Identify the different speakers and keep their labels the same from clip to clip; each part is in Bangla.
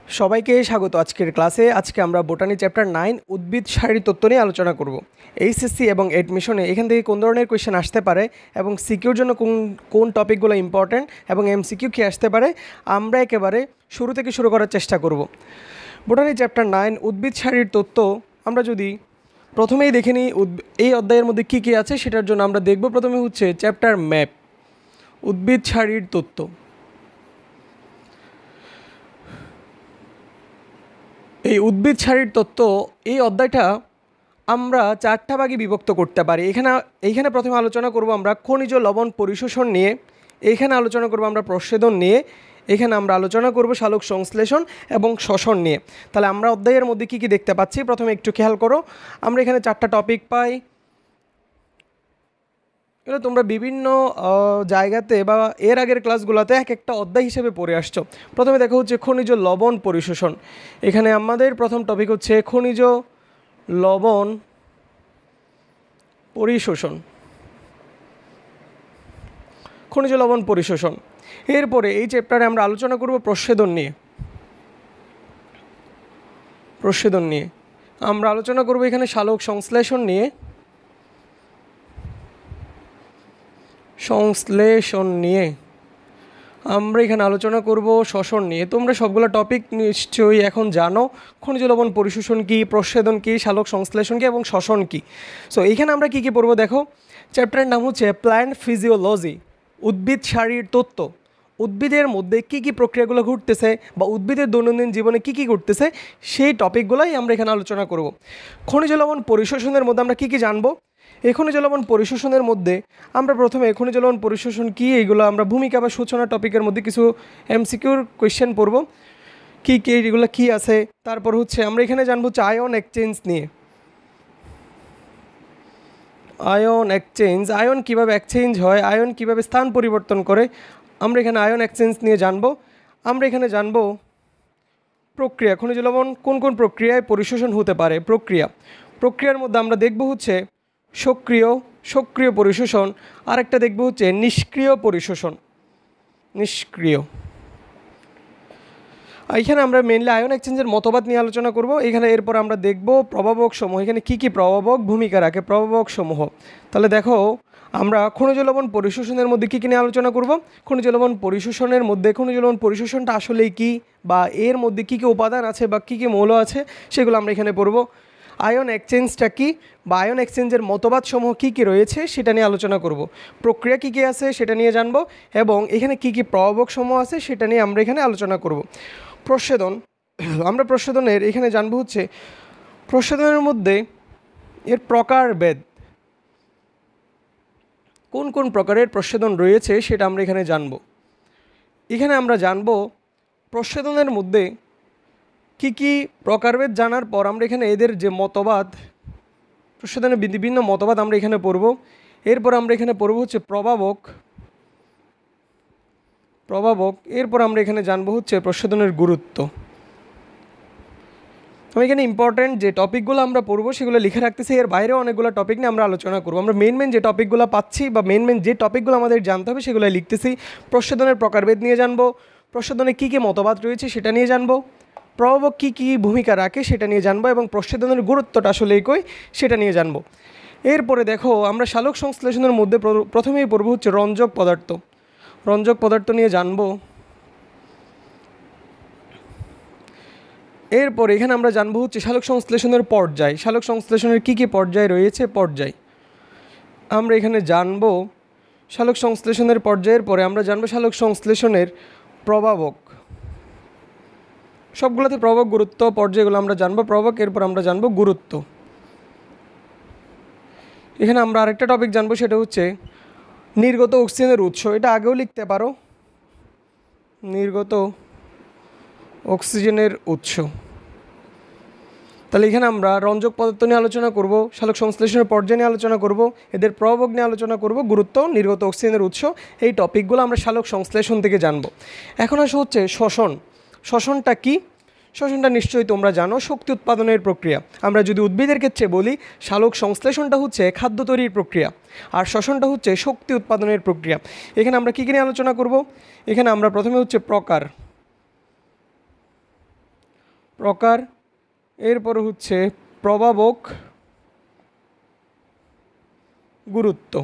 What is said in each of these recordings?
Speaker 1: সবাইকে স্বাগত আজকের ক্লাসে। আজকে আমরা বোটানি চ্যাপ্টার 9 উদ্ভিদ সারি তত্ত্ব নিয়ে আলোচনা করব। এইচএসসি এবং এডমিশনে এখান থেকে কোন ধরনের কোয়েশ্চেন আসতে পারে এবং সিকিউর জন্য কোন কোন টপিকগুলো ইম্পর্ট্যান্ট এবং এমসিকিউ কী আসতে পারে আমরা একেবারে শুরু থেকে শুরু করার চেষ্টা করব। বোটানি চ্যাপ্টার 9 উদ্ভিদ সারির তত্ত্ব আমরা যদি প্রথমেই দেখে নিই এই অধ্যায়ের মধ্যে কী কী আছে সেটার জন্য আমরা দেখব। প্রথমে হচ্ছে চ্যাপ্টার ম্যাপ, উদ্ভিদ সারির তত্ত্ব। এই উদ্ভিদ সারির তত্ত্ব এই অধ্যায়টা আমরা চারটা ভাগে বিভক্ত করতে পারি। এইখানে প্রথমে আলোচনা করব আমরা খনিজ লবণ পরিশোষণ নিয়ে, এইখানে আলোচনা করব আমরা প্রচ্ছেদন নিয়ে, এখানে আমরা আলোচনা করব সালোক সংশ্লেষণ এবং শ্বসন নিয়ে। তাহলে আমরা অধ্যায়ের মধ্যে কী কী দেখতে পাচ্ছি প্রথমে একটু খেয়াল করো। আমরা এখানে চারটা টপিক পাই, এগুলো তোমরা বিভিন্ন জায়গাতে বা এর আগের ক্লাসগুলোতে এক একটা অধ্যায় হিসেবে পড়ে আসছো। প্রথমে দেখো হচ্ছে খনিজ লবণ পরিশোষণ। এখানে আমাদের প্রথম টপিক হচ্ছে খনিজ লবণ পরিশোষণ। খনিজ লবণ পরিশোষণ। এরপরে এই চ্যাপ্টারে আমরা আলোচনা করব প্রচ্ছেদন নিয়ে। প্রচ্ছেদন নিয়ে আমরা আলোচনা করব এখানে সালোক সংশ্লেষণ নিয়ে, সংশ্লেষণ নিয়ে আমরা এখানে আলোচনা করব শ্বসন নিয়ে। তোমরা সবগুলো টপিক নিশ্চয়ই এখন জানো, খনিজ লবণ পরিশোষণ কী, প্রচ্ছেদন কী, সালোক সংশ্লেষণ কী এবং শ্বসন কী। সো এইখানে আমরা কী কী পড়বো দেখো। চ্যাপ্টারের নাম হচ্ছে প্ল্যান্ট ফিজিওলজি, উদ্ভিদ সারির তত্ত্ব। উদ্ভিদের মধ্যে কী কী প্রক্রিয়াগুলো ঘটতেছে বা উদ্ভিদের দৈনন্দিন জীবনে কী কী ঘটতেছে সেই টপিকগুলোই আমরা এখানে আলোচনা করব। খনিজ লবণ পরিশোষণের মধ্যে আমরা কী কী জানবো। এই খনিজ লবণ পরিশোষণের মধ্যে আমরা প্রথমে খনিজ লবণ পরিশোষণ কী এইগুলো আমরা ভূমিকা বা সূচনা টপিকের মধ্যে কিছু এমসিকিউর কোয়েশ্চেন পড়ব, কী কী এগুলো কী আছে। তারপর হচ্ছে আমরা এখানে জানবো হচ্ছে আয়ন এক্সচেঞ্জ নিয়ে। আয়ন এক্সচেঞ্জ, আয়ন কীভাবে এক্সচেঞ্জ হয়, আয়ন কীভাবে স্থান পরিবর্তন করে, আমরা এখানে আয়ন এক্সচেঞ্জ নিয়ে জানবো। আমরা এখানে জানবো প্রক্রিয়া, খনিজ লবণ কোন কোন প্রক্রিয়ায় পরিশোষণ হতে পারে। প্রক্রিয়ার মধ্যে আমরা দেখব হচ্ছে সক্রিয় পরিশোষণ, আরেকটা দেখব হচ্ছে নিষ্ক্রিয় পরিশোষণ। এখানে আমরা মেনলি আয়ন এক্সচেঞ্জের মতবাদ নিয়ে আলোচনা করব। এখানে এরপর আমরা দেখব প্রভাবক সমূহ, এখানে কী কী প্রভাবক ভূমিকা রাখে, প্রভাবক সমূহ। তাহলে দেখো আমরা খনিজ লবণ পরিশোষণের মধ্যে কী কী নিয়ে আলোচনা করব। খনিজ লবণ পরিশোষণের মধ্যে খনিজ লবণ পরিশোষণটা আসলেই কী বা এর মধ্যে কী কী উপাদান আছে বা কী কী মৌল আছে সেগুলো আমরা এখানে পড়ব। আয়ন এক্সচেঞ্জটা কী বা আয়ন এক্সচেঞ্জের মতবাদ সমূহ কী কী রয়েছে সেটা নিয়ে আলোচনা করব। প্রক্রিয়া কী কী আছে সেটা নিয়ে জানবো এবং এখানে কী কী প্রভাবক সমূহ আছে সেটা নিয়ে আমরা এখানে আলোচনা করব। প্রচ্ছেদন, আমরা প্রচ্ছেদনের এখানে জানবো হচ্ছে প্রচ্ছেদনের মধ্যে এর প্রকারভেদ, কোন কোন প্রকারের প্রচ্ছেদন রয়েছে সেটা আমরা এখানে জানব। এখানে আমরা জানব প্রচ্ছেদনের মধ্যে কী কী প্রকারভেদ। জানার পর আমরা এখানে এদের যে মতবাদ, প্রচ্ছেদনের বিভিন্ন মতবাদ আমরা এখানে পড়ব। এরপর আমরা এখানে পড়ব হচ্ছে প্রভাবক। এরপর আমরা এখানে জানবো হচ্ছে প্রচ্ছেদনের গুরুত্ব। আমি এখানে ইম্পর্ট্যান্ট যে টপিকগুলো আমরা পড়বো সেগুলো লিখে রাখতেছি, এর বাইরেও অনেকগুলো টপিক নিয়ে আমরা আলোচনা করবো। আমরা মেন যে টপিকগুলো পাচ্ছি বা মেন যে টপিকগুলো আমাদের জানতে হবে সেগুলো লিখতেছি। প্রচ্ছেদনের প্রকারভেদ নিয়ে জানবো, প্রচ্ছেদনে কী কী মতবাদ রয়েছে সেটা নিয়ে জানবো, প্রভাবক কী কী ভূমিকা রাখে সেটা নিয়ে জানবো এবং প্রচ্ছেদনের গুরুত্বটা আসলে কই সেটা নিয়ে জানবো। এরপরে দেখো আমরা সালোক সংশ্লেষণের মধ্যে প্রথমেই পড়বো হচ্ছে রঞ্জক পদার্থ নিয়ে জানবো। এরপর এখানে আমরা জানবো হচ্ছে সালোক সংশ্লেষণের পর্যায়, সালোক সংশ্লেষণের কী কী পর্যায় রয়েছে আমরা এখানে জানবো সালোক সংশ্লেষণের পর্যায়ের পরে আমরা জানবো সালোক সংশ্লেষণের প্রভাবক। সবগুলোতে প্রভাবক গুরুত্ব পর্যায়গুলো আমরা জানবো, প্রভাবক এরপর আমরা জানবো গুরুত্ব। এখানে আমরা আরেকটা টপিক জানবো সেটা হচ্ছে নির্গত অক্সিজেনের উৎস, এটা আগেও লিখতে পারো, নির্গত অক্সিজেনের উৎস। তাহলে এখানে আমরা রঞ্জক পদার্থ নিয়ে আলোচনা করব, সালোক সংশ্লেষণের পর্যায় নিয়ে আলোচনা করব, এদের প্রভাবক নিয়ে আলোচনা করব, গুরুত্ব, নির্গত অক্সিজেনের উৎস, এই টপিকগুলো আমরা সালোক সংশ্লেষণ থেকে জানব। এখন আসে হচ্ছে শ্বসনটা কি। শ্বসনটা নিশ্চয়ই তোমরা জানো, শক্তি উৎপাদনের প্রক্রিয়া। আমরা যদি উদ্ভিদের ক্ষেত্রে বলি সালোক সংশ্লেষণটা হচ্ছে খাদ্য তৈরির প্রক্রিয়া আর শ্বসনটা হচ্ছে শক্তি উৎপাদনের প্রক্রিয়া। এখানে আমরা কী কী নিয়ে আলোচনা করব। এখানে আমরা প্রথমে হচ্ছে প্রকার, এরপর হচ্ছে প্রভাবক, গুরুত্ব।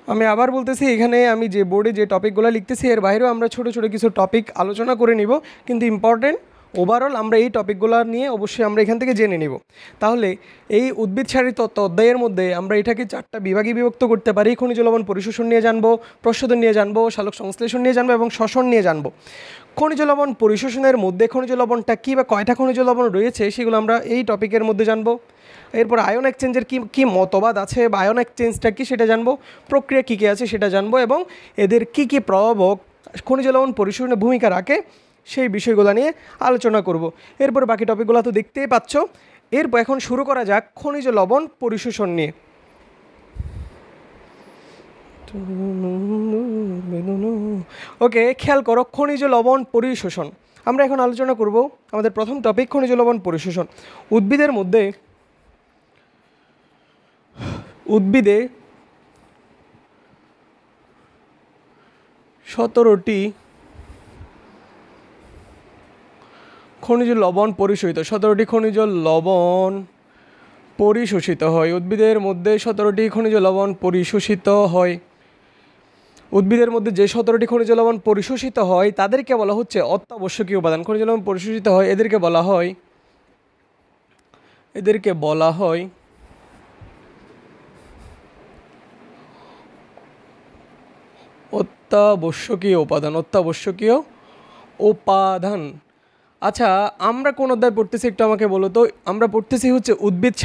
Speaker 1: আমি আবার বলতেছি, এখানে আমি যে বোর্ডে যে টপিকগুলো লিখতেছি এর বাইরেও আমরা ছোটো ছোটো কিছু টপিক আলোচনা করে নিব, কিন্তু ইম্পর্টেন্ট ওভারঅল আমরা এই টপিকগুলো নিয়ে অবশ্যই আমরা এখান থেকে জেনে নিব। তাহলে এই উদ্ভিদ সারি তত্ত্ব অধ্যায়ের মধ্যে আমরা এটাকে 4টা বিভাগে বিভক্ত করতে পারি। খনিজ লবণ পরিশোষণ নিয়ে জানবো, প্রশোধন নিয়ে জানবো, সালোক সংশ্লেষণ নিয়ে জানবো এবং শ্বসন নিয়ে জানবো। খনিজ লবণ পরিশোষণের মধ্যে খনিজ লবণটা কী বা কয়টা খনিজ লবণ রয়েছে সেগুলো আমরা এই টপিকের মধ্যে জানবো। এরপর আয়ন এক্সচেঞ্জের কী মতবাদ আছে বা আয়ন এক্সচেঞ্জটা কী সেটা জানবো, প্রক্রিয়া কী কী আছে সেটা জানবো, এবং এদের কী কী প্রভাবক খনিজ লবণ পরিশোষণে ভূমিকা রাখে সেই বিষয়গুলো নিয়ে আলোচনা করব। এরপর বাকি টপিকগুলো তো দেখতেই পাচ্ছ। এরপর এখন শুরু করা যাক খনিজ লবণ পরিশোষণ নিয়ে। ওকে, খেয়াল করো, খনিজ লবণ পরিশোষণ আমরা এখন আলোচনা করব। আমাদের প্রথম টপিক খনিজ লবণ পরিশোষণ। উদ্ভিদে 17টি খনিজ লবণ পরিশোষিত, 17টি খনিজ লবণ পরিশোষিত হয়। উদ্ভিদের মধ্যে 17টি খনিজ লবণ পরিশোষিত হয়। উদ্ভিদের মধ্যে যে 17টি খনিজ লবণ পরিশোষিত হয় তাদেরকে বলা হচ্ছে অত্যাবশ্যকীয় উপাদান। খনিজ লবণ পরিশোষিত হয় এদেরকে বলা হয় অত্যাবশ্যকীয় উপাদান। আচ্ছা, আমরা কোন অধ্যায় পড়তেছি একটু আমাকে বলো তো। আমরা পড়তেছি হচ্ছে উদ্ভিদ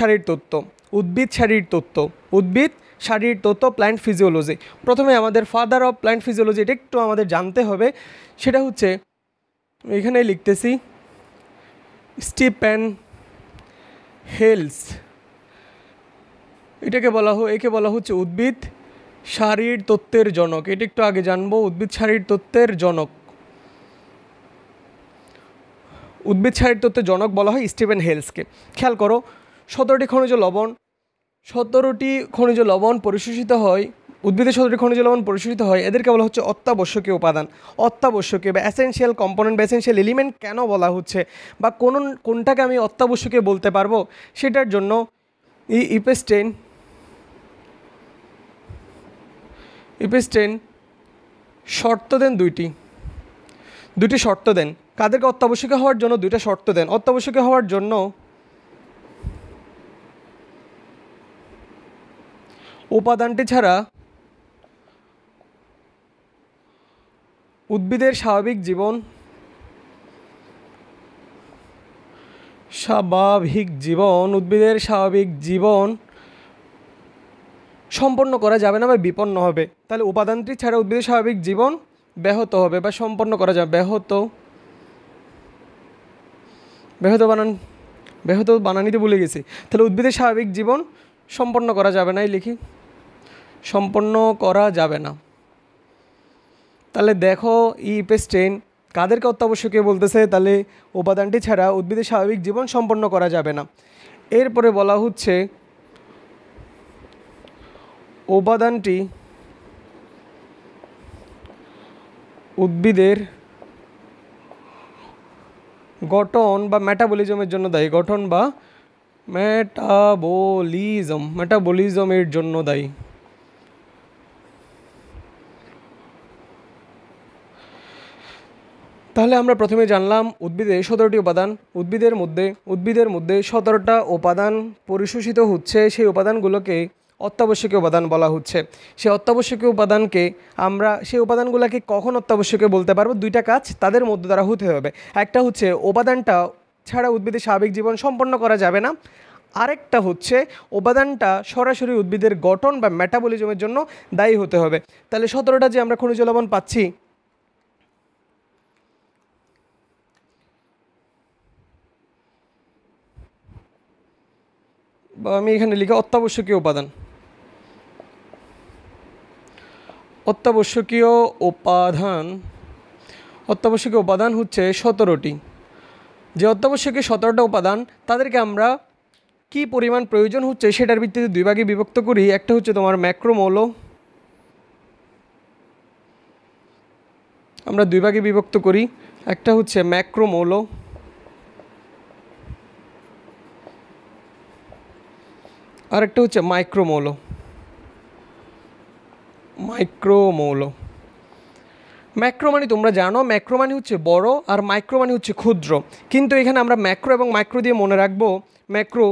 Speaker 1: শারীর তত্ত্ব, প্ল্যান্ট ফিজিওলজি। প্রথমে আমাদের ফাদার অফ প্ল্যান্ট ফিজিওলজি এটা একটু আমাদের জানতে হবে। সেটা হচ্ছে এখানে লিখতেছি স্টিফেন হেলস। একে বলা হচ্ছে উদ্ভিদ শারীর তত্ত্বের জনক। এটা একটু আগে জানবো, উদ্ভিদ শারীর তত্ত্বের জনক। উদ্ভিদ শারীর তত্ত্বের জনক বলা হয় স্টিফেন হেলসকে। খেয়াল করো, 17টি খনিজ লবণ পরিশোষিত হয়। উদ্ভিদের 17টি খনিজ লবণ পরিশোষিত হয়, এদেরকে বলা হচ্ছে অত্যাবশ্যকীয় উপাদান। অত্যাবশ্যকীয় বা এসেনশিয়াল কম্পোনেন্ট বা এসেনশিয়াল এলিমেন্ট কেন বলা হচ্ছে বা কোনটাকে আমি অত্যাবশ্যকীয় বলতে পারবো, সেটার জন্য ইপেস্টেন শর্ত দেন দুইটি শর্ত দেন। কাদেরকে অত্যাবশ্যকীয় হওয়ার জন্য দুইটা শর্ত দেন। অত্যাবশ্যকীয় হওয়ার জন্য উপাদানটি ছাড়া উদ্ভিদের স্বাভাবিক জীবন সম্পন্ন করা যাবে না বা বিপন্ন হবে। তাহলে উপাদানটি ছাড়া উদ্ভিদের স্বাভাবিক জীবন ব্যাহত হবে বা সম্পন্ন করা যাবে। ব্যাহত বানানিতে ভুলে গেছি। তাহলে উদ্ভিদের স্বাভাবিক জীবন সম্পন্ন করা যাবে না, সম্পন্ন করা যাবে না। তাহলে দেখো ইপেস্টেন কাদেরকে অত্যাবশ্যকীয় বলতেছে, তাহলে উপাদানটি ছাড়া উদ্ভিদের স্বাভাবিক জীবন সম্পন্ন করা যাবে না। এরপরে বলা হচ্ছে উপাদানটি উদ্ভিদের গঠন বা মেটাবলিজমের জন্য দায়ী। মেটাবলিজমের জন্য দায়ী। তাহলে আমরা প্রথমে জানলাম উদ্ভিদে 17টি উপাদান। উদ্ভিদের মধ্যে 17টা উপাদান পরিশোষিত হচ্ছে, সেই উপাদানগুলোকে অত্যাবশ্যকীয় উপাদান বলা হচ্ছে। সেই উপাদানগুলোকে কখন অত্যাবশ্যকীয় বলতে পারবো? দুইটা কাজ তাদের মধ্যে দ্বারা হতে হবে। একটা হচ্ছে উপাদানটা ছাড়া উদ্ভিদের স্বাভাবিক জীবন সম্পন্ন করা যাবে না, আরেকটা হচ্ছে উপাদানটা সরাসরি উদ্ভিদের গঠন বা মেটাবলিজমের জন্য দায়ী হতে হবে। তাহলে 17টা যে আমরা খনিজ লবণ পাচ্ছি, বা আমি এখানে লিখি অত্যাবশ্যকীয় উপাদান হচ্ছে 17টি। যে অত্যাবশ্যকীয় 17টা উপাদান তাদেরকে আমরা কি পরিমাণ প্রয়োজন হচ্ছে সেটার ভিত্তিতে দুই ভাগে বিভক্ত করি। একটা হচ্ছে তোমার ম্যাক্রোমৌল, আমরা দুই ভাগে বিভক্ত করি। একটা হচ্ছে ম্যাক্রোমৌল আরেকটা হচ্ছে মাইক্রোমৌল। মাইক্রোমৌল, ম্যাক্রো মানে তোমরা জানো ম্যাক্রো মানে হচ্ছে বড় আর মাইক্রো মানে হচ্ছে ক্ষুদ্র, কিন্তু এখানে আমরা ম্যাক্রো এবং মাইক্রো দিয়ে মনে রাখবো ম্যাক্রো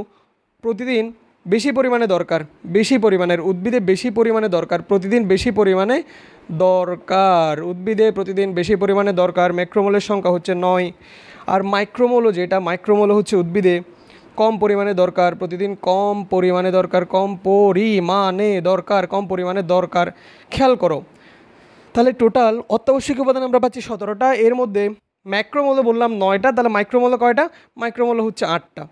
Speaker 1: প্রতিদিন বেশি পরিমাণে দরকার, বেশি পরিমাণের উদ্ভিদে বেশি পরিমাণে দরকার, প্রতিদিন বেশি পরিমাণে দরকার, উদ্ভিদে প্রতিদিন বেশি পরিমাণে দরকার। ম্যাক্রোমোলের সংখ্যা হচ্ছে 9। আর মাইক্রোমোল যেটা মাইক্রোমোল হচ্ছে উদ্ভিদে কম পরিমাণে দরকার, প্রতিদিন কম পরিমাণে দরকার, কম পরিমাণে দরকার, কম পরিমাণে দরকার। খেয়াল করো তাহলে টোটাল অত্যাবশ্যক উপাদান আমরা পাচ্ছি 17টা, এর মধ্যে ম্যাক্রোমোল বললাম 9টা, তাহলে মাইক্রোমোল কয়টা? মাইক্রোমোল হচ্ছে 8টা।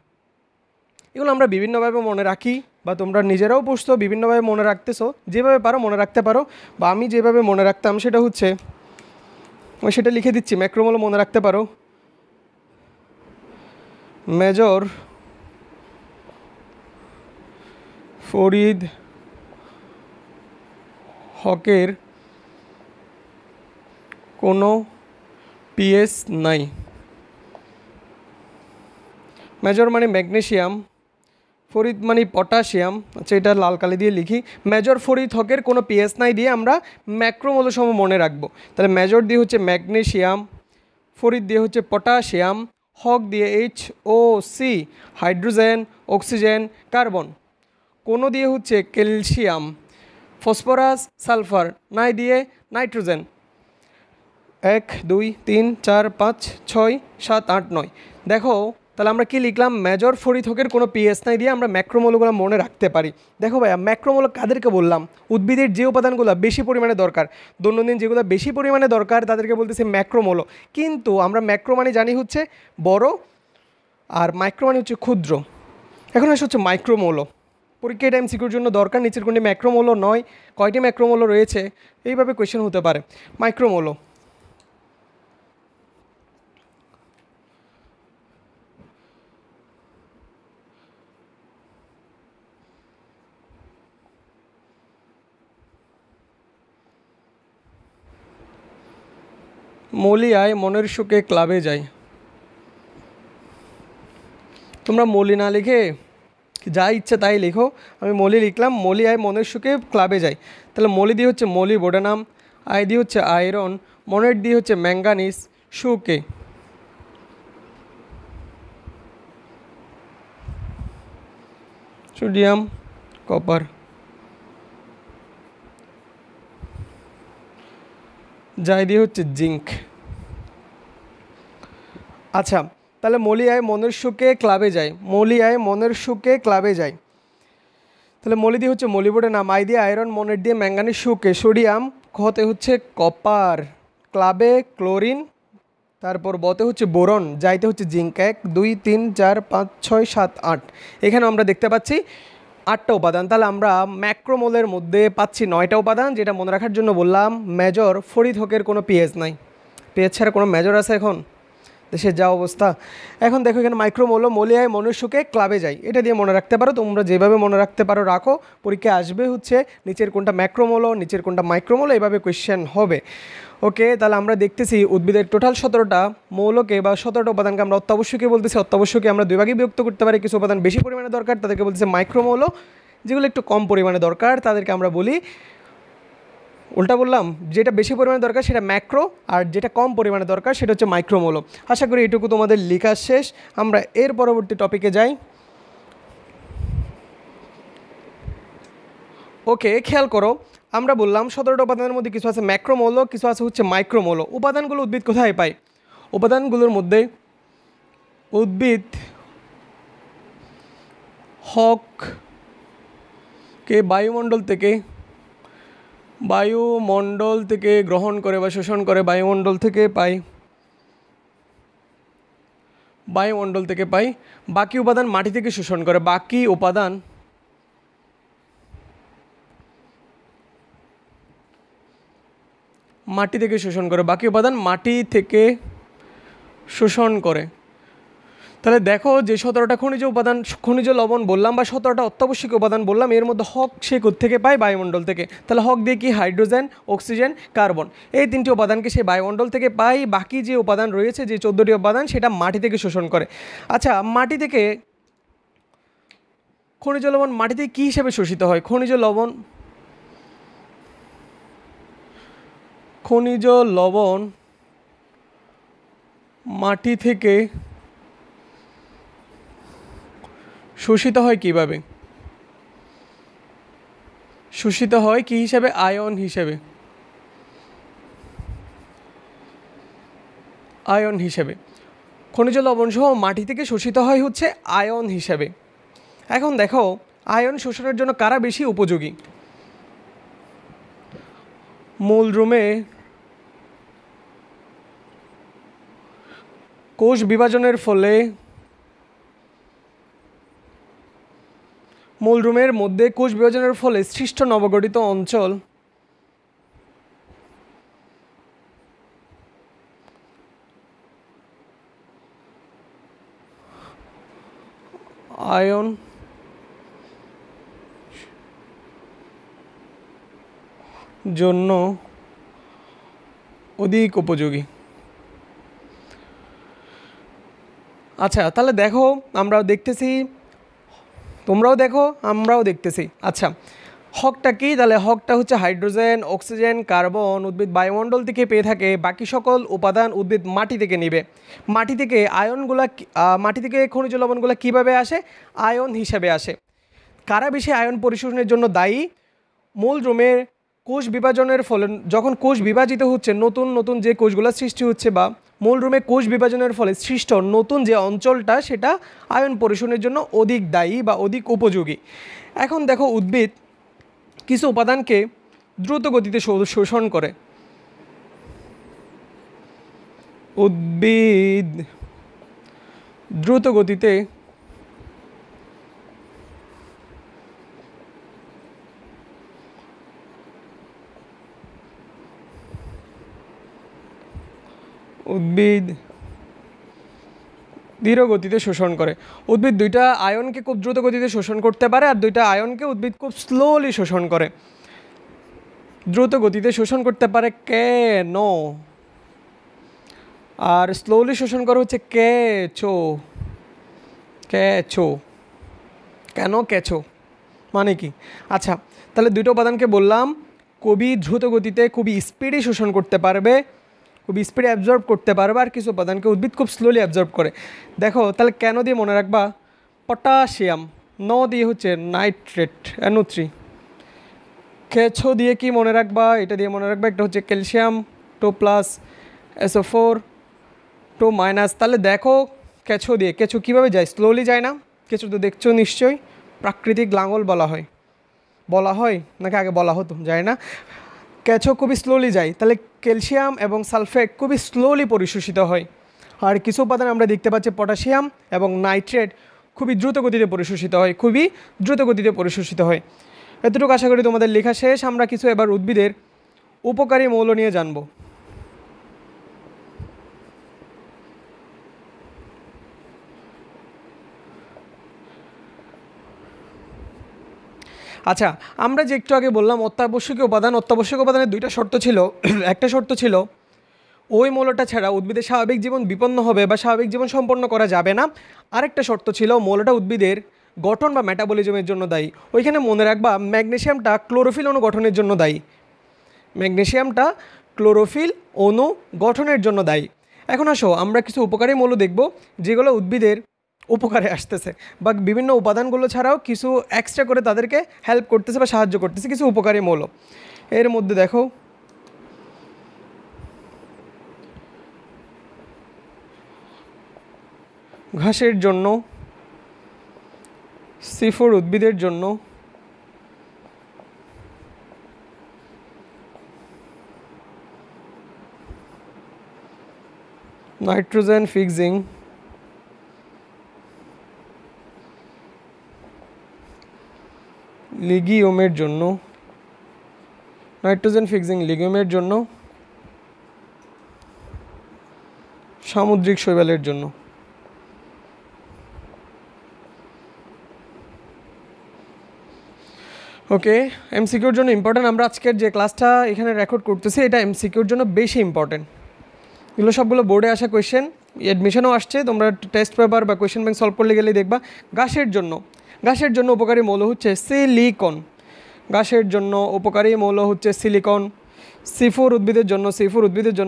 Speaker 1: এগুলো আমরা বিভিন্নভাবে মনে রাখি বা তোমরা নিজেরাও বুঝতো বিভিন্নভাবে মনে রাখতেছো, যেভাবে পারো মনে রাখতে পারো, বা আমি যেভাবে মনে রাখতাম সেটা হচ্ছে আমি সেটা লিখে দিচ্ছি। ম্যাক্রোমোল মনে রাখতে পারো মেজর ফরিদ হকের কোনো পিএস নাই। মেজর মানে ম্যাগনেশিয়াম, ফরিদ মানে পটাশিয়াম, আচ্ছা এটা লাল কালি দিয়ে লিখি। মেজর ফরিদ হকের কোনো পিএস নাই দিয়ে আমরা ম্যাক্রোমোল সম মনে রাখবো। তাহলে মেজর দিয়ে হচ্ছে ম্যাগনেশিয়াম, ফরিদ দিয়ে হচ্ছে পটাশিয়াম, হক দিয়ে HOC হাইড্রোজেন, অক্সিজেন, কার্বন, কোনো দিয়ে হচ্ছে ক্যালসিয়াম, ফসফরাস, সালফার, নাই দিয়ে নাইট্রোজেন। 1 2 3 4 5 6 7 8 9। দেখো তাহলে আমরা কি লিখলাম? মেজর ফরিদ হকের কোনো পিএস নাই দিয়ে আমরা ম্যাক্রোমোলগুলো মনে রাখতে পারি। দেখো ভাইয়া ম্যাক্রোমোল কাদেরকে বললাম? উদ্ভিদের যে উপাদানগুলো বেশি পরিমাণে দরকার, দৈনন্দিন যেগুলো বেশি পরিমাণে দরকার তাদেরকে বলতেছে ম্যাক্রোমোল। কিন্তু আমরা ম্যাক্রো মানে জানি হচ্ছে বড় আর মাইক্রো মানে হচ্ছে ক্ষুদ্র। এখন আসে হচ্ছে মাইক্রোমোল। পরীক্ষা টাইম সিকিউর জন্য দরকার নিচের কোনটি ম্যাক্রোমোল নয়, কয়টি ম্যাক্রোমোল রয়েছে, এইভাবে কোয়েশ্চেন হতে পারে। মাইক্রোমোল মলি আয় মনের সুখে ক্লাবে যাই। তোমরা মলি না লিখে যা ইচ্ছে তাই লিখো, আমি মলি লিখলাম। মলি আয় মনের সুখে ক্লাবে যাই। তাহলে মলি দিয়ে হচ্ছে মলি বোডানাম, আয় দিয়ে হচ্ছে আয়রন, মনের দিয়ে হচ্ছে ম্যাঙ্গানিজ, সুকে সোডিয়াম, কপার, যাই দিয়ে হচ্ছে জিঙ্ক। আচ্ছা তাহলে মলি আয় মনের সুখে ক্লাবে যায়, মলি আয় মনের সুখে ক্লাবে যায়। তাহলে মলি দিয়ে হচ্ছে মলিবোডানাম, আই দিয়ে আয়রন, মনের দিয়ে ম্যাঙ্গানিজ, সুকে সোডিয়াম, খতে হচ্ছে কপার, ক্লাবে ক্লোরিন, তারপর বতে হচ্ছে বোরন, যাইতে হচ্ছে জিঙ্ক। 1 2 3 4 5 6 7 8। এখানে আমরা দেখতে পাচ্ছি 8টা উপাদান। তাহলে আমরা ম্যাক্রোমোলের মধ্যে পাচ্ছি 9টা উপাদান, যেটা মনে রাখার জন্য বললাম মেজর ফরিদ হকের কোনো পিএস নাই। পিএস ছাড়া কোনো মেজর আছে এখন? দেশের যা অবস্থা। এখন দেখো এখানে মাইক্রোমোল, মলি আয় মনের সুখে ক্লাবে যাই, এটা দিয়ে মনে রাখতে পারো। তোমরা যেভাবে মনে রাখতে পারো রাখো, পরীক্ষায় আসবে হচ্ছে নিচের কোনটা ম্যাক্রোমোল, নিচের কোনটা মাইক্রোমোল, এইভাবে কোয়েশ্চেন হবে। ওকে তাহলে আমরা দেখতেছি উদ্ভিদের টোটাল 17টা মৌলকে বা 17টা উপাদানকে আমরা অত্যাবশ্যকীয় বলতেছি। অত্যাবশ্যকীয় আমরা 2 ভাগে বিভক্ত করতে পারি। কিছু উপাদান বেশি পরিমাণে দরকার তাদেরকে বলতেছে মাইক্রোমৌল, যেগুলো একটু কম পরিমাণে দরকার তাদেরকে আমরা বলি, উল্টা বললাম, যেটা বেশি পরিমাণে দরকার সেটা ম্যাক্রো, আর যেটা কম পরিমাণে দরকার সেটা হচ্ছে মাইক্রোমৌল। আশা করি এটুকু তোমাদের লেখা শেষ। আমরা এর পরবর্তী টপিকে যাই। ওকে খেয়াল করো, আমরা বললাম 17টা উপাদানের মধ্যে কিছু আছে ম্যাক্রোমৌল, কিছু আছে হচ্ছে মাইক্রোমৌল। উপাদানগুলো উদ্ভিদ কোথায় পায়? উপাদানগুলোর মধ্যে উদ্ভিদ হককে বায়ুমণ্ডল থেকে গ্রহণ করে বা শোষণ করে, বায়ুমণ্ডল থেকে পাই। বাকি উপাদান মাটি থেকে শোষণ করে, বাকি উপাদান মাটি থেকে শোষণ করে। তাহলে দেখো যে 17টা খনিজ উপাদান, খনিজ লবণ বললাম বা 17টা অত্যাবশ্যক উপাদান বললাম, এর মধ্যে হক সে থেকে পায়? বায়ুমণ্ডল থেকে। তাহলে হক দিয়ে কি? হাইড্রোজেন, অক্সিজেন, কার্বন, এই 3টি উপাদানকে সে বায়ুমণ্ডল থেকে পায়। বাকি যে উপাদান রয়েছে, যে 14টি উপাদান, সেটা মাটি থেকে শোষণ করে। আচ্ছা মাটি থেকে খনিজ লবণ মাটিতে কী হিসেবে শোষিত হয়? খনিজ লবণ মাটি থেকে শোষিত হয় কিভাবে? শোষিত হয় কি হিসাবে? আয়ন হিসেবে। আয়ন হিসেবে খনিজ লবণ সহ মাটি থেকে শোষিত হয় হচ্ছে আয়ন হিসেবে। এখন দেখো আয়ন শোষণের জন্য কারা বেশি উপযোগী? মূলরুমে কোষ বিভাজনের ফলে মূলরুমের মধ্যে কোষ বিভাজনের ফলে সৃষ্ট নবগঠিত অঞ্চল আয়ন জন্য অধিক উপযোগী। আচ্ছা তাহলে দেখো আমরাও দেখতেছি, তোমরাও দেখো আমরাও দেখতেছি। আচ্ছা হকটা কি? তাহলে হকটা হচ্ছে হাইড্রোজেন, অক্সিজেন, কার্বন উদ্ভিদ বায়ুমণ্ডল থেকে পেয়ে থাকে, বাকি সকল উপাদান উদ্ভিদ মাটি থেকে নেবে। মাটি থেকে আয়নগুলা মাটি থেকে খনিজ লবণগুলো কীভাবে আসে? আয়ন হিসেবে আসে। কারা বেশি আয়ন পরিশোষণের জন্য দায়ী? মূলরুমের কোষ বিভাজনের ফলে যখন কোষ বিভাজিত হচ্ছে, নতুন নতুন যে কোষগুলো সৃষ্টি হচ্ছে বা মূলরুমে কোষ বিভাজনের ফলে সৃষ্ট নতুন যে অঞ্চলটা সেটা আয়ন পরিশোষণের জন্য অধিক দায়ী বা অধিক উপযোগী। এখন দেখো উদ্ভিদ কিছু উপাদানকে দ্রুত গতিতে শোষণ করে। উদ্ভিদ দ্রুত গতিতে ধীর গতিতে শোষণ করে। উদ্ভিদ দুইটা আয়নকে খুব দ্রুত গতিতে শোষণ করতে পারে, আর দুইটা আয়নকে উদ্ভিদ খুব স্লোলি শোষণ করে। দ্রুত গতিতে শোষণ করতে পারে কেন? আর স্লোলি শোষণ করে হচ্ছে কেঁচো। কেন কেঁচো মানে কি? আচ্ছা তাহলে দুটো উপাদানকে বললাম খুবই দ্রুত গতিতে খুবই স্পিডে শোষণ করতে পারবে, খুবই স্পিডে অ্যাবজর্ব করতে পারবে, আর কিছু উপাদানকে উদ্ভিদ খুব স্লোলি অ্যাবজর্ব করে। দেখো তাহলে কেন দিয়ে মনে রাখবা? পটাশিয়াম, ন দিয়ে হচ্ছে নাইট্রেট NO3। কেঁচো দিয়ে কি মনে রাখবা? এটা দিয়ে মনে রাখবা একটা হচ্ছে ক্যালসিয়াম 2+ SO4 2-। তাহলে দেখো কেঁচো দিয়ে, কেঁচো কীভাবে যায়? স্লোলি যায় না? কেঁচো তো দেখছো নিশ্চয়ই, প্রাকৃতিক লাঙল বলা হয় নাকি আগে বলা হতো যায় না। কেঁচো খুবই স্লোলি যায়, তাহলে ক্যালসিয়াম এবং সালফেট খুবই স্লোলি পরিশোষিত হয়। আর কিছু উপাদান আমরা দেখতে পাচ্ছি পটাশিয়াম এবং নাইট্রেট খুবই দ্রুত গতিতে পরিশোষিত হয়। এতটুকু আশা করি তোমাদের লেখা শেষ। আমরা কিছু এবার উদ্ভিদের উপকারী মৌল নিয়ে জানব। আচ্ছা আমরা যে একটু আগে বললাম অত্যাবশ্যকীয় উপাদানের দুইটা শর্ত ছিল। একটা শর্ত ছিল ওই মৌলটা ছাড়া উদ্ভিদের স্বাভাবিক জীবন বিপন্ন হবে বা স্বাভাবিক জীবন সম্পন্ন করা যাবে না। আরেকটা শর্ত ছিল মৌলটা উদ্ভিদের গঠন বা মেটাবলিজমের জন্য দায়ী। ওইখানে মনে রাখবা ম্যাগনেসিয়ামটা ক্লোরোফিল অণু গঠনের জন্য দায়ী। ম্যাগনেসিয়ামটা ক্লোরোফিল অণু গঠনের জন্য দায়ী। এখন আসো আমরা কিছু উপকারী মৌল দেখব যেগুলো উদ্ভিদের উপকারে আসতেছে বা বিভিন্ন উপাদানগুলো ছাড়াও কিছু এক্সট্রা করে তাদেরকে হেল্প করতেছে বা সাহায্য করতেছে, কিছু উপকারী মৌল। এর মধ্যে দেখো ঘাসের জন্য, C4 উদ্ভিদের জন্য, নাইট্রোজেন ফিক্সিং, লিগিওমের জন্য, সামুদ্রিক শৈবালের জন্য। ওকে, MCQর জন্য ইম্পর্টেন্ট। আমরা আজকের যে ক্লাসটা এখানে রেকর্ড করতেছি এটা MCQর জন্য বেশি ইম্পর্টেন্ট। এগুলো সবগুলো বোর্ডে আসা কোয়েশ্চেন, অ্যাডমিশনও আসছে। তোমরা টেস্ট পেপার বা কোয়েশ্চেন ব্যাংক সলভ করলে গেলেই দেখবা। ঘাসের জন্য ঘাসের জন্য উপকারী মৌল হচ্ছে সিলিকন, ঘাসের জন্য উপকারী মৌল হচ্ছে সিলিকন। সিফুর উদ্ভিদের জন্য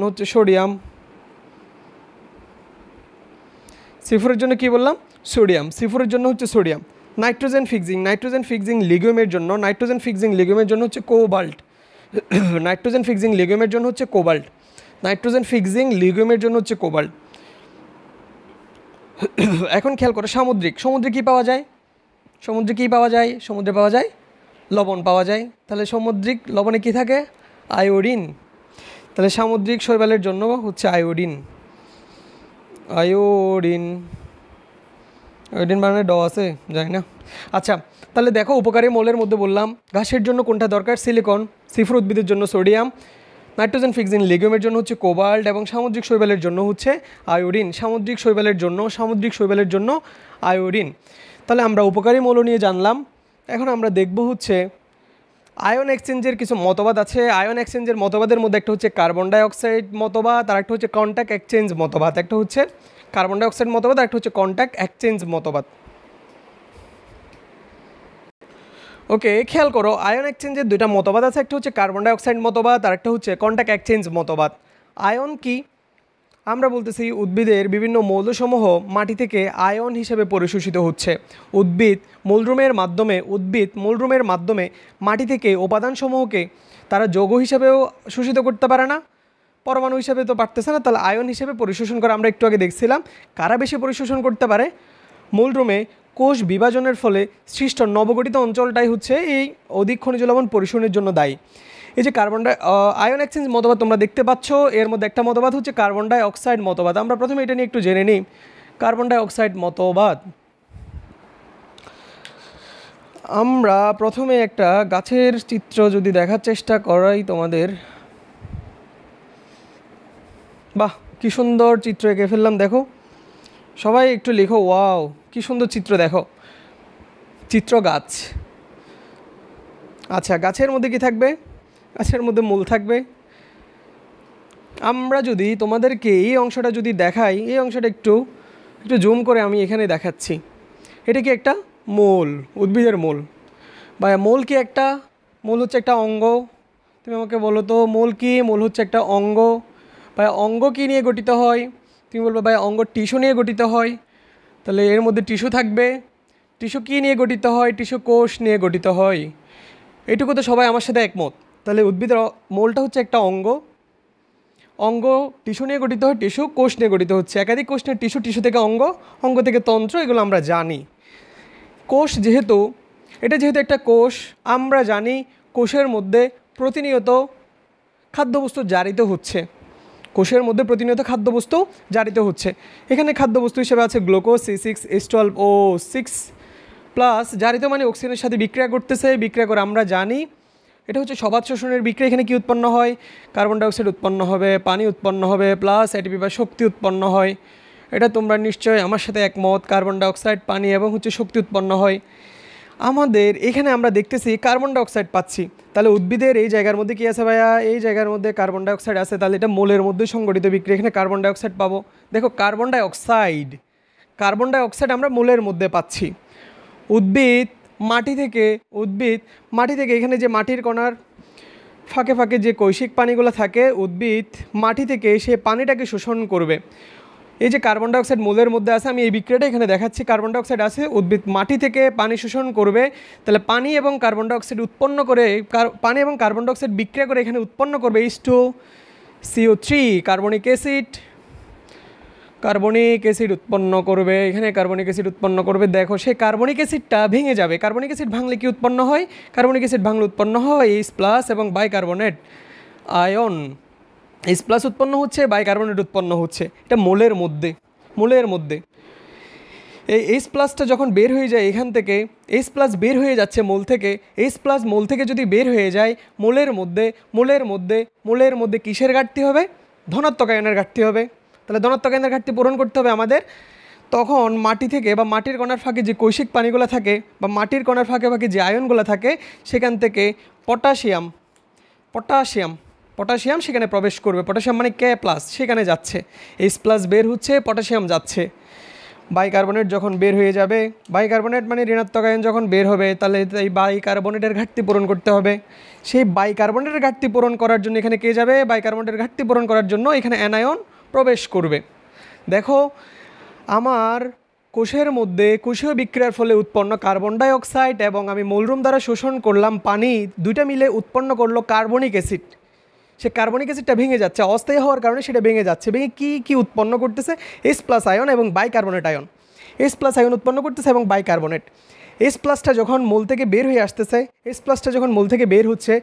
Speaker 1: হচ্ছে সোডিয়াম। সিফুরের জন্য কি বললাম? সোডিয়াম। সিফুরের জন্য হচ্ছে সোডিয়াম। নাইট্রোজেন ফিক্সিং লিগিউমের জন্য হচ্ছে কোবাল্ট। নাইট্রোজেন ফিক্সিং লিগিউমের জন্য হচ্ছে কোবাল্ট। এখন খেয়াল করো সমুদ্রে কী পাওয়া যায়? সমুদ্রে পাওয়া যায় লবণ পাওয়া যায়। তাহলে সামুদ্রিক লবণে কি থাকে? আয়োডিন। তাহলে সামুদ্রিক শৈবালের জন্য হচ্ছে আয়োডিন মানে ড আছে, জানি না। আচ্ছা, তাহলে দেখো উপকারী মৌলের মধ্যে বললাম ঘাসের জন্য কোনটা দরকার? সিলিকন। সিফুর উদ্ভিদের জন্য সোডিয়াম। নাইট্রোজেন ফিক্সিং লিগিউমের জন্য হচ্ছে কোবাল্ট এবং সামুদ্রিক শৈবালের জন্য হচ্ছে আয়োডিন। সামুদ্রিক শৈবালের জন্য আয়োডিন। তাহলে আমরা উপকারী মৌল নিয়ে জানলাম। এখন আমরা দেখব হচ্ছে আয়ন এক্সচেঞ্জের কিছু মতবাদ আছে। আয়ন এক্সচেঞ্জের মতবাদের মধ্যে একটা হচ্ছে কার্বন ডাইঅক্সাইড মতবাদ, আর একটা হচ্ছে কন্ট্যাক্ট এক্সচেঞ্জ মতবাদ। একটা হচ্ছে কার্বন ডাইঅক্সাইড মতবাদ, আর একটা হচ্ছে কন্ট্যাক্ট এক্সচেঞ্জ মতবাদ। ওকে, খেয়াল করো আয়ন এক্সচেঞ্জের দুইটা মতবাদ আছে। একটা হচ্ছে কার্বন ডাইঅক্সাইড মতবাদ, আর একটা হচ্ছে কন্ট্যাক্ট এক্সচেঞ্জ মতবাদ। আয়ন কি? আমরা বলতেছি উদ্ভিদের বিভিন্ন মৌলসমূহ মাটি থেকে আয়ন হিসেবে পরিশোষিত হচ্ছে। উদ্ভিদ মূলরুমের মাধ্যমে মাটি থেকে উপাদানসমূহকে তারা যৌগ হিসেবেও শোষিত করতে পারে না, পরমাণু হিসেবে তো পারতেছে না, তাহলে আয়ন হিসেবে পরিশোষণ করে। আমরা একটু আগে দেখছিলাম কারা বেশি পরিশোষণ করতে পারে? মূলরুমে কোষ বিভাজনের ফলে সৃষ্ট নবগঠিত অঞ্চলটাই হচ্ছে এই অধিক খনিজ লবণ পরিশোষণের জন্য দায়ী। এই যে আয়ন এক্সচেঞ্জ মতবাদ তোমরা দেখতে পাচ্ছ, এর মধ্যে একটা মতবাদ হচ্ছে কার্বন ডাই অক্সাইড মতবাদ। আমরা প্রথমে এটা নিয়ে একটু জেনে নিই। কার্বন ডাই অক্সাইড মতবাদ, আমরা প্রথমে একটা গাছের চিত্র যদি দেখার চেষ্টা করাই তোমাদের। বাহ, কি সুন্দর চিত্র এঁকে ফেললাম, দেখো সবাই একটু লিখো, ওয়াও কি সুন্দর চিত্র, দেখো চিত্র গাছ। আচ্ছা, গাছের মধ্যে কি থাকবে? গাছের মধ্যে মূল থাকবে। আমরা যদি তোমাদেরকে এই অংশটা যদি দেখাই, এই অংশটা একটু জুম করে আমি এখানে দেখাচ্ছি। এটা কি একটা মূল, উদ্ভিদের মূল। বা মূল কি একটা? মূল হচ্ছে একটা অঙ্গ। তুমি আমাকে বলো তো মূল কি? মূল হচ্ছে একটা অঙ্গ। বা অঙ্গ কী নিয়ে গঠিত হয়? তুমি বলবো ভাই অঙ্গ টিস্যু নিয়ে গঠিত হয়। তাহলে এর মধ্যে টিস্যু থাকবে। টিস্যু কী নিয়ে গঠিত হয়? টিস্যু কোষ নিয়ে গঠিত হয়। এটুকু তো সবাই আমার সাথে একমত। তাহলে উদ্ভিদের মূলটা হচ্ছে একটা অঙ্গ টিস্যু নিয়ে গঠিত হয়, টিস্যু কোষ নিয়ে গঠিত হচ্ছে। একাধিক কোষ নিয়ে টিস্যু থেকে অঙ্গ থেকে তন্ত্র, এগুলো আমরা জানি। কোষ যেহেতু একটা কোষ, আমরা জানি কোষের মধ্যে প্রতিনিয়ত খাদ্যবস্তু জারিত হচ্ছে। এখানে খাদ্যবস্তু হিসেবে আছে গ্লুকোজ C6H12O6 প্লাস, জারিত মানে অক্সিজেনের সাথে বিক্রিয়া করতেছে। বিক্রিয়া করে আমরা জানি এটা হচ্ছে সবাত শোষণের বিক্রিয়া। এখানে কি উৎপন্ন হয়? কার্বন ডাইঅক্সাইড উৎপন্ন হবে, পানি উৎপন্ন হবে, প্লাস এটিপি বা শক্তি উৎপন্ন হয়। এটা তোমরা নিশ্চয়ই আমার সাথে একমত। কার্বন ডাইঅক্সাইড, পানি এবং হচ্ছে শক্তি উৎপন্ন হয়। আমাদের এখানে আমরা দেখতেছি কার্বন ডাইঅক্সাইড পাচ্ছি। তাহলে উদ্ভিদের এই জায়গার মধ্যে কি আছে ভাইয়া? এই জায়গার মধ্যে কার্বন ডাইঅক্সাইড আছে। তাহলে এটা মোলের মধ্যে সংগঠিত বিক্রিয়া, এখানে কার্বন ডাইঅক্সাইড পাবো। দেখো কার্বন ডাইঅক্সাইড আমরা মোলের মধ্যে পাচ্ছি। উদ্ভিদ মাটি থেকে এখানে যে মাটির কণার ফাঁকে ফাঁকে যে কৈশিক পানিগুলো থাকে, উদ্ভিদ মাটি থেকে সে পানিটাকে শোষণ করবে। এই যে কার্বন ডাইঅক্সাইড মূলের মধ্যে আছে, আমি এই বিক্রিয়াটা এখানে দেখাচ্ছি। কার্বন ডাইঅক্সাইড আছে, উদ্ভিদ মাটি থেকে পানি শোষণ করবে। তাহলে পানি এবং কার্বন ডাইঅক্সাইড বিক্রিয়া করে এখানে উৎপন্ন করবে H2CO3, কার্বনিক অ্যাসিড উৎপন্ন করবে। এখানে কার্বনিক অ্যাসিড উৎপন্ন করবে। দেখো সেই কার্বনিক অ্যাসিডটা ভেঙে যাবে। কার্বনিক অ্যাসিড ভাঙলে কি উৎপন্ন হয়? উৎপন্ন হয় H+ এবং বাইকার্বনেট আয়ন। H+ উৎপন্ন হচ্ছে, বাইকার্বনেট উৎপন্ন হচ্ছে। এটা মোলের মধ্যে। এই H+টা যখন বের হয়ে যায় এখান থেকে, H+ বের হয়ে যাচ্ছে মোল থেকে। H+ মোল থেকে যদি বের হয়ে যায় মোলের মধ্যে কিসের ঘাটতি হবে? ধনাত্মক আয়নের ঘাটতি হবে। তাহলে ধনাত্মক আয়নের ঘাটতি পূরণ করতে হবে আমাদের। তখন মাটি থেকে বা মাটির কণার ফাঁকে যে কৈশিক পানিগুলো থাকে বা মাটির কণার ফাঁকে ফাঁকে যে আয়নগুলো থাকে, সেখান থেকে পটাশিয়াম সেখানে প্রবেশ করবে। পটাশিয়াম মানে K+, সেখানে যাচ্ছে। H+ বের হচ্ছে, পটাশিয়াম যাচ্ছে। বাইকার্বনেট যখন বের হয়ে যাবে, বাইকার্বনেট মানে ঋণাত্মক আয়ন যখন বের হবে, তাহলে এই বাইকার্বনেটের ঘাটতি পূরণ করতে হবে। সেই বাইকার্বনেটের ঘাটতি পূরণ করার জন্য এখানে কে যাবে? বাইকার্বনেটের ঘাটতি পূরণ করার জন্য এখানে অ্যানায়ন প্রবেশ করবে। দেখো আমার কোষের মধ্যে কোষীয় বিক্রিয়ার ফলে উৎপন্ন কার্বন ডাই অক্সাইড এবং আমি মূলরুম দ্বারা শোষণ করলাম পানি, দুইটা মিলে উৎপন্ন করলো কার্বনিক অ্যাসিড। সে কার্বনিক অ্যাসিডটা ভেঙে যাচ্ছে, অস্থায়ী হওয়ার কারণে সেটা ভেঙে যাচ্ছে। ভেঙে কী উৎপন্ন করতেছে? এস প্লাস আয়ন এবং bicarbonate ion. S plus ion উৎপন্ন করতেছে এবং বাইকার্বনেট। এস প্লাসটা যখন মোল থেকে বের হয়ে আসতেছে, এস প্লাসটা যখন মোল থেকে বের হচ্ছে,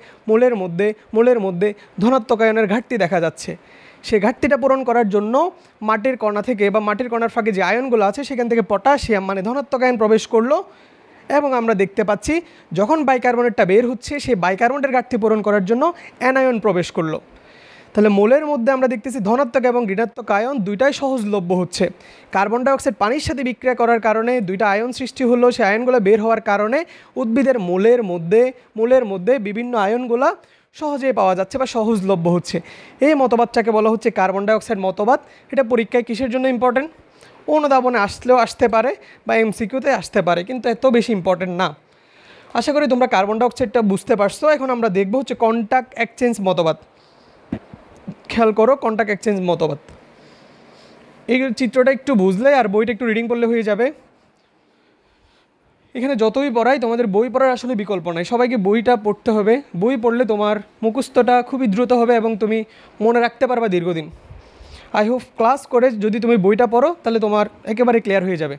Speaker 1: মোলের মধ্যে ধনাত্মক আয়নের ঘাটতি দেখা যাচ্ছে। সেই ঘাটতিটা পূরণ করার জন্য মাটির কণা থেকে বা মাটির কণার ফাঁকে যে আয়নগুলো আছে সেখান থেকে পটাশিয়াম মানে ধনাত্মক আয়ন প্রবেশ করলো এবং আমরা দেখতে পাচ্ছি যখন বাইকার্বনেটটা বের হচ্ছে সেই বাইকার্বনেটের ঘাটতি পূরণ করার জন্য অ্যানায়ন প্রবেশ করলো। তাহলে মোলের মধ্যে আমরা দেখতেছি ধনাত্মক এবং ঋণাত্মক আয়ন দুইটাই সহজলভ্য হচ্ছে। কার্বন ডাইঅক্সাইড পানির সাথে বিক্রিয়া করার কারণে দুইটা আয়ন সৃষ্টি হলো, সেই আয়নগুলো বের হওয়ার কারণে উদ্ভিদের মোলের মধ্যে বিভিন্ন আয়নগুলো সহজেই পাওয়া যাচ্ছে বা সহজলভ্য হচ্ছে। এই মতবাদটাকে বলা হচ্ছে কার্বন ডাইঅক্সাইড মতবাদ। এটা পরীক্ষায় কিসের জন্য ইম্পর্টেন্ট? অনুধাবনে আসলেও আসতে পারে বা এমসিকিউতে আসতে পারে, কিন্তু এত বেশি ইম্পর্টেন্ট না। আশা করি তোমরা কার্বন ডাইঅক্সাইডটা বুঝতে পারছো। এখন আমরা দেখব হচ্ছে কন্টাক্ট এক্সচেঞ্জ মতবাদ। খেয়াল করো কন্টাক্ট এক্সচেঞ্জ মতবাদ। এই চিত্রটা একটু বুঝলে আর বইটা একটু রিডিং করলে হয়ে যাবে। এখানে যতই পড়াই তোমাদের বই পড়ার আসলে বিকল্প নাই, সবাইকে বইটা পড়তে হবে। বই পড়লে তোমার মুখস্থটা খুবই দ্রুত হবে এবং তুমি মনে রাখতে পারবা দীর্ঘদিন। আই হোপ ক্লাস করে যদি তুমি বইটা পড়ো তাহলে তোমার একেবারে ক্লিয়ার হয়ে যাবে।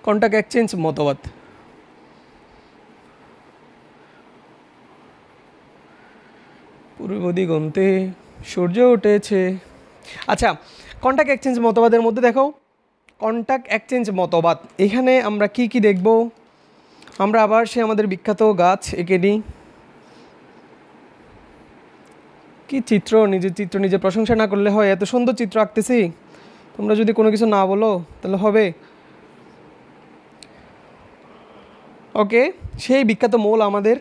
Speaker 1: কন্টাক্ট এক্সচেঞ্জ মতবাদ। পূর্ব দিগন্তে সূর্য উঠেছে। আচ্ছা, কন্টাক্ট এক্সচেঞ্জ মতবাদের মধ্যে দেখো কন্টাক্ট এক্সচেঞ্জ মতবাদ, এখানে আমরা কি কি দেখব? আমরা আবার সে আমাদের বিখ্যাত গাছ এঁকে নিই। কি চিত্র, নিজে প্রশংসা না করলে হয়? এত সুন্দর চিত্র আঁকতেছি, তোমরা যদি কোনো কিছু না বলো তাহলে হবে? ওকে, সেই বিখ্যাত মৌল আমাদের,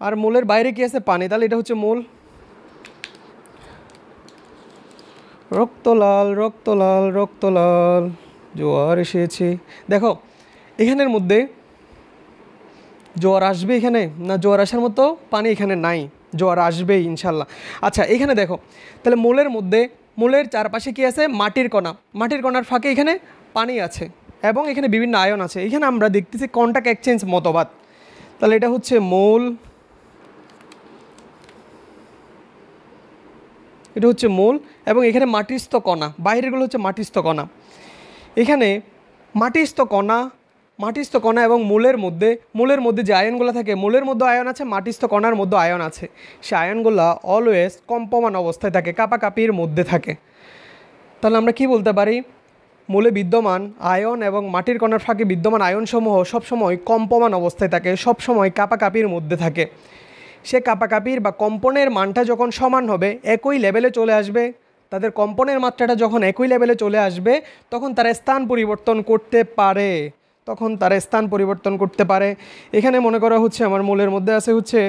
Speaker 1: আর মৌলের বাইরে কি আছে? পানি। তাহলে এটা হচ্ছে মৌল। রক্ত লাল জোয়ার এসেছে। দেখো এখানের মধ্যে জোয়ার আসবে এখানে না? জোয়ার আসার মতো পানি এখানে নাই, জোয়ার আসবেই ইনশাল্লাহ। আচ্ছা এখানে দেখো, তাহলে মোলের চারপাশে কি আছে? মাটির কণা। মাটির কণার ফাঁকে এখানে পানি আছে এবং এখানে বিভিন্ন আয়ন আছে। এখানে আমরা দেখতেছি কন্টাক্ট এক্সচেঞ্জ মতবাদ। তাহলে এটা হচ্ছে মৌল, এটা হচ্ছে মৌল এবং এখানে মাটিস্থ কণা, বাইরেগুলো হচ্ছে মাটিস্থ কণা। এখানে মাটিস্থ কণা এবং মূলের মধ্যে যে আয়নগুলো থাকে, মূলের মধ্যে আয়ন আছে, মাটিস্থ কণার মধ্যে আয়ন আছে। সে আয়নগুলো অলওয়েজ কম্পমান অবস্থায় থাকে, কাপাকাপির মধ্যে থাকে। তাহলে আমরা কি বলতে পারি? মূলে বিদ্যমান আয়ন এবং মাটির কণার ফাঁকে বিদ্যমান আয়নসমূহ সবসময় কম্পমান অবস্থায় থাকে, সবসময় কাপাকাপির মধ্যে থাকে। সে কাপাকাপির বা কম্পনের মানটা যখন সমান হবে, একই লেভেলে চলে আসবে, তাদের কম্পনের মাত্রাটা যখন একই লেভেলে চলে আসবে তখন তারা স্থান পরিবর্তন করতে পারে। এখানে মনে করা হচ্ছে আমার মূলের মধ্যে আছে হচ্ছে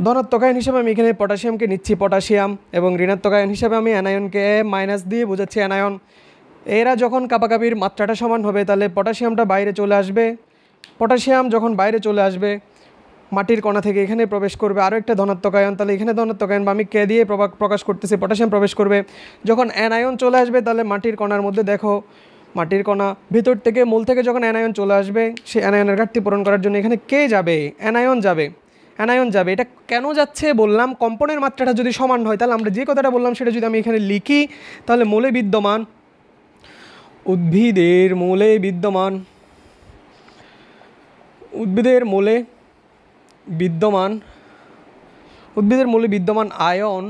Speaker 1: ধনাত্মক আয়ন হিসেবে আমি এখানে পটাশিয়ামকে নিচ্ছি, পটাশিয়াম, এবং ঋণাত্মক আয়ন হিসেবে আমি অ্যানায়নকে মাইনাস দিয়ে বোঝাচ্ছি অ্যানায়ন। এরা যখন কাপাকাপির মাত্রাটা সমান হবে তাহলে পটাশিয়ামটা বাইরে চলে আসবে। পটাশিয়াম যখন বাইরে চলে আসবে মাটির কণা থেকে এখানে প্রবেশ করবে আরও একটা ধনাত্মক আয়ন। তাহলে এখানে ধনাত্মক আয়ন বা আমি কে দিয়ে প্রকাশ করতেছি, পটাশিয়াম প্রবেশ করবে। যখন অ্যানায়ন চলে আসবে তাহলে মাটির কণার মধ্যে দেখো, মাটির কণা ভিতর থেকে মূল থেকে যখন অ্যানায়ন চলে আসবে সেই অ্যানায়নের ঘাটতি পূরণ করার জন্য এখানে কে যাবে? অ্যানায়ন যাবে। এটা কেন যাচ্ছে বললাম, কম্পনের মাত্রাটা যদি সমান হয় তাহলে আমরা যে কথাটা বললাম সেটা যদি আমি এখানে লিখি তাহলে উদ্ভিদের মূলে বিদ্যমান আয়ন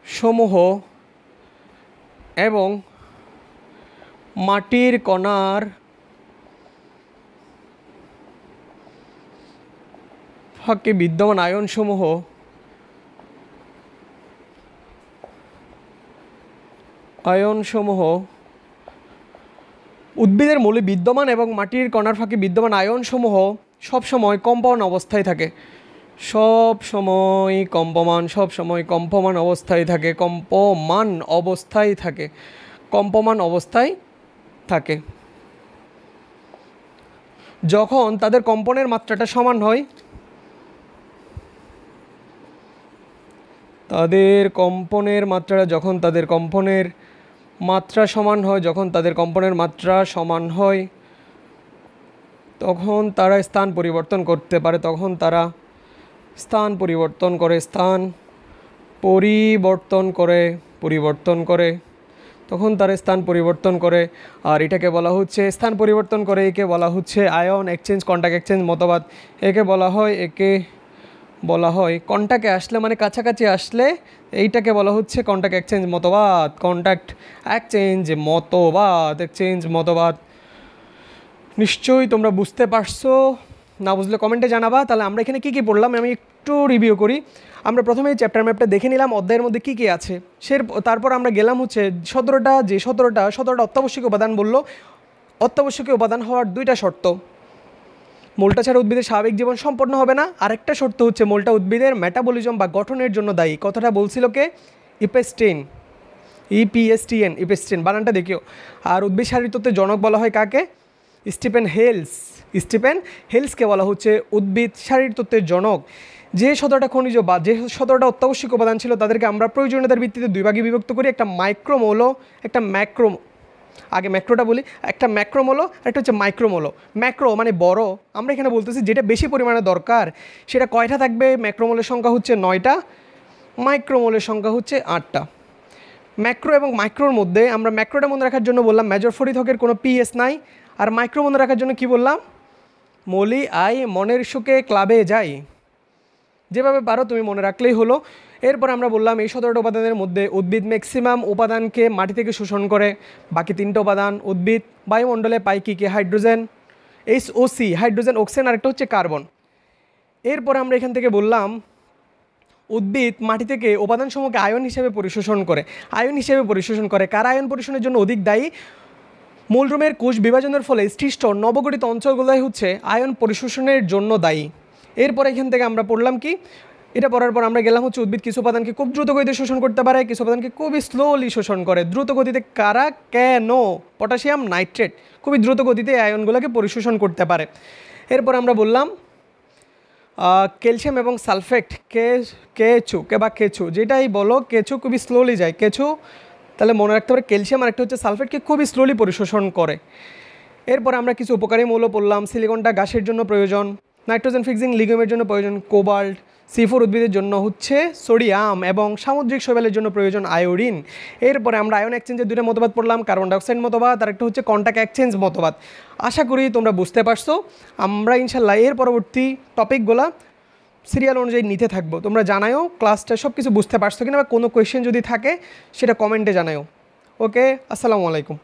Speaker 1: সমূহ এবং মাটির কণার ফাঁকে বিদ্যমান আয়নসমূহ উদ্ভিদের মূলে বিদ্যমান এবং মাটির কণার ফাঁকে বিদ্যমান আয়নসমূহ সবসময় কম্পমান অবস্থায় থাকে, সবসময় কম্পমান অবস্থায় থাকে, কম্পমান অবস্থায় থাকে। যখন তাদের কম্পনের মাত্রাটা সমান হয়, যখন তাদের কম্পনের মাত্রা সমান হয় তখন তারা স্থান পরিবর্তন করতে পারে, তখন তারা স্থান পরিবর্তন করে। আর এটাকে বলা হচ্ছে স্থান পরিবর্তন করে, একে বলা হচ্ছে আয়ন এক্সচেঞ্জ, কন্ট্যাক্ট এক্সচেঞ্জ মতবাদ। একে বলা হয় কন্ট্যাক্টে আসলে, মানে কাছাকাছি আসলে এইটাকে বলা হচ্ছে কন্ট্যাক্ট এক্সচেঞ্জ মতবাদ। নিশ্চয়ই তোমরা বুঝতে পারছো, না বুঝলে কমেন্টে জানাবা। তাহলে আমরা এখানে কী পড়লাম আমি একটু রিভিউ করি। আমরা প্রথমে এই চ্যাপ্টার ম্যাপটা দেখে নিলাম, অধ্যায়ের মধ্যে কী আছে। তারপর আমরা গেলাম হচ্ছে 17টা অত্যাবশ্যকীয় উপাদান বললো। অত্যাবশ্যকীয় উপাদান হওয়ার 2টা শর্ত: মোলটা ছাড়া উদ্ভিদের স্বাভাবিক জীবন সম্পন্ন হবে না, আরেকটা শর্ত হচ্ছে মোলটা উদ্ভিদের মেটাবলিজম বা গঠনের জন্য দায়ী। কথাটা বলছিল কে? ইপেস্টেন, বানানটা দেখিও। আর উদ্ভিদ শারীরতত্ত্বের জনক বলা হয় কাকে? স্টিফেন হেলসকে বলা হচ্ছে উদ্ভিদ শারীরতত্ত্বের জনক। যে 17টা খনিজ বা যে 17টা অত্যাবশ্যক উপাদান ছিল তাদেরকে আমরা প্রয়োজনীয়তার ভিত্তিতে 2 ভাগে বিভক্ত করি, একটা মাইক্রোমৌল, একটা ম্যাক্রো। আগে ম্যাক্রোটা বলি, একটা ম্যাক্রোমৌল, একটা হচ্ছে মাইক্রোমৌল। ম্যাক্রো মানে বড়, আমরা এখানে বলতেছি যেটা বেশি পরিমাণে দরকার সেটা কয়টা থাকবে? ম্যাক্রোমৌলের সংখ্যা হচ্ছে 9টা, মাইক্রোমৌলের সংখ্যা হচ্ছে 8টা। ম্যাক্রো এবং মাইক্রোর মধ্যে আমরা ম্যাক্রোটা মনে রাখার জন্য বললাম মেজর ফরিথকের কোনো পিএস নাই, আর মাইক্রো মনে রাখার জন্য কি বললাম? মলি আই মনের সুখে ক্লাবে যাই। যেভাবে পারো তুমি মনে রাখলেই হলো। এরপর আমরা বললাম এই 17টা উপাদানের মধ্যে উদ্ভিদ ম্যাক্সিমাম উপাদানকে মাটি থেকে শোষণ করে, বাকি 3টা উপাদান উদ্ভিদ বায়ুমণ্ডলে পায় কী? হাইড্রোজেন, HOC, হাইড্রোজেন, অক্সিজেন, আরেকটা হচ্ছে কার্বন। এরপরে আমরা এখান থেকে বললাম উদ্ভিদ মাটি থেকে উপাদানসমূহকে আয়ন হিসেবে পরিশোষণ করে। কারা আয়ন পরিশোষণের জন্য অধিক দায়ী? মূলরুমের কোষ বিভাজনের ফলে সৃষ্ট নবগঠিত অঞ্চলগুলোই হচ্ছে আয়ন পরিশোষণের জন্য দায়ী। এরপর এখান থেকে আমরা পড়লাম কি? এটা পড়ার পর আমরা গেলাম হচ্ছে উদ্ভিদ কিছু উপাদানকে খুব দ্রুত গতিতে শোষণ করতে পারে, কিছু উপাদানকে খুবই স্লোলি শোষণ করে। দ্রুত গতিতে কারা? কেন? পটাশিয়াম নাইট্রেট খুবই দ্রুত গতিতে আয়নগুলোকে পরিশোষণ করতে পারে। এরপর আমরা বললাম ক্যালসিয়াম এবং সালফেট, কেঁচু যেটাই বলো, কেঁচু খুবই স্লোলি যায়। তাহলে মনে রাখতে পারে ক্যালসিয়াম আর একটা হচ্ছে সালফেটকে খুবই স্লোলি পরিশোষণ করে। এরপর আমরা কিছু উপকারী মৌল পড়লাম। সিলিকনটা গাছের জন্য প্রয়োজন, নাইট্রোজেন ফিক্সিং লিগিউমের জন্য প্রয়োজন কোবাল্ট, C4 উদ্ভিদের জন্য হচ্ছে সোডিয়াম এবং সামুদ্রিক শৈবালের জন্য প্রয়োজন আয়োডিন। এরপরে আমরা আয়ন এক্সচেঞ্জের 2টা মতবাদ পড়লাম, কার্বন ডাইঅক্সাইড মতবাদ আর একটা হচ্ছে কন্ট্যাক্ট এক্সচেঞ্জ মতবাদ। আশা করি তোমরা বুঝতে পারছো। আমরা ইনশাল্লাহ এর পরবর্তী টপিকগুলো সিরিয়াল অনুযায়ী নিতে থাকবো। তোমরা জানাও ক্লাসটা সব কিছু বুঝতে পারছো কিনা, বা কোনো কোয়েশ্চেন যদি থাকে সেটা কমেন্টে জানাও। ওকে, আসসালামু আলাইকুম।